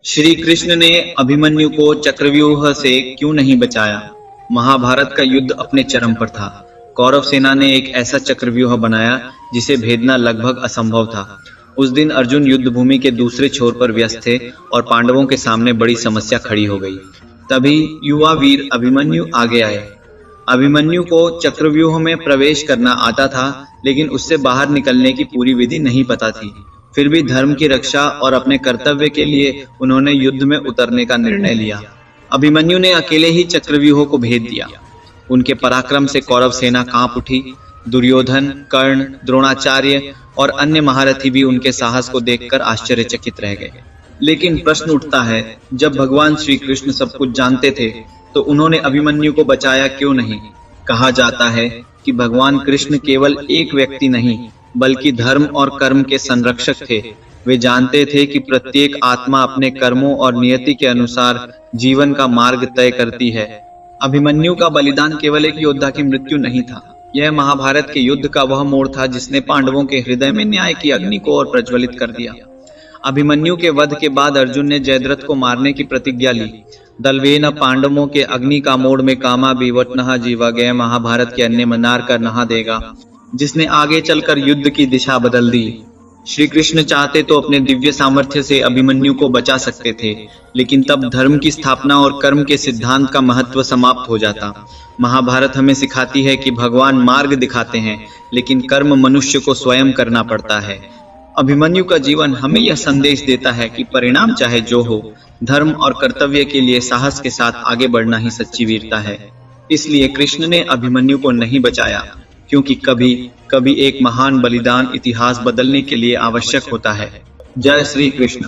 श्री कृष्ण ने अभिमन्यु को चक्रव्यूह से क्यों नहीं बचाया? महाभारत का युद्ध अपने चरम पर था। कौरव सेना ने एक ऐसा चक्रव्यूह बनाया जिसे भेदना लगभग असंभव था। उस दिन अर्जुन युद्ध भूमि के दूसरे छोर पर व्यस्त थे और पांडवों के सामने बड़ी समस्या खड़ी हो गई। तभी युवा वीर अभिमन्यु आगे आए। अभिमन्यु को चक्रव्यूह में प्रवेश करना आता था, लेकिन उससे बाहर निकलने की पूरी विधि नहीं पता थी। फिर भी धर्म की रक्षा और अपने कर्तव्य के लिए उन्होंने युद्ध में उतरने का निर्णय लिया। अभिमन्यु ने अकेले ही चक्रव्यूह को भेद दिया। उनके पराक्रम से कौरव सेना कांप उठी। दुर्योधन, कर्ण, द्रोणाचार्य और अन्य महारथी भी उनके साहस को देखकर आश्चर्यचकित रह गए। लेकिन प्रश्न उठता है, जब भगवान श्री कृष्ण सब कुछ जानते थे तो उन्होंने अभिमन्यु को बचाया क्यों नहीं? कहा जाता है कि भगवान कृष्ण केवल एक व्यक्ति नहीं बल्कि धर्म और कर्म के संरक्षक थे। वे जानते थे कि प्रत्येक आत्मा अपने कर्मों और नियति के अनुसार जीवन का मार्ग तय करती है। अभिमन्यु का बलिदान केवल एक योद्धा की मृत्यु नहीं था, यह महाभारत के युद्ध का वह मोड़ था जिसने पांडवों के हृदय में न्याय की अग्नि को और प्रज्वलित कर दिया। अभिमन्यु के वध के बाद अर्जुन ने जयद्रथ को मारने की प्रतिज्ञा ली। दलवेन पांडवों के अग्नि का मोड़ में कामा बीवटनहा जीवा गया महाभारत के अन्य मनार कर नहा देगा, जिसने आगे चलकर युद्ध की दिशा बदल दी। श्री कृष्ण चाहते तो अपने दिव्य सामर्थ्य से अभिमन्यु को बचा सकते थे, लेकिन तब धर्म की स्थापना और कर्म के सिद्धांत का महत्व समाप्त हो जाता। महाभारत हमें सिखाती है कि भगवान मार्ग दिखाते हैं, लेकिन कर्म मनुष्य को स्वयं करना पड़ता है। अभिमन्यु का जीवन हमें यह संदेश देता है कि परिणाम चाहे जो हो, धर्म और कर्तव्य के लिए साहस के साथ आगे बढ़ना ही सच्ची वीरता है। इसलिए कृष्ण ने अभिमन्यु को नहीं बचाया, क्योंकि कभी कभी एक महान बलिदान इतिहास बदलने के लिए आवश्यक होता है। जय श्री कृष्ण।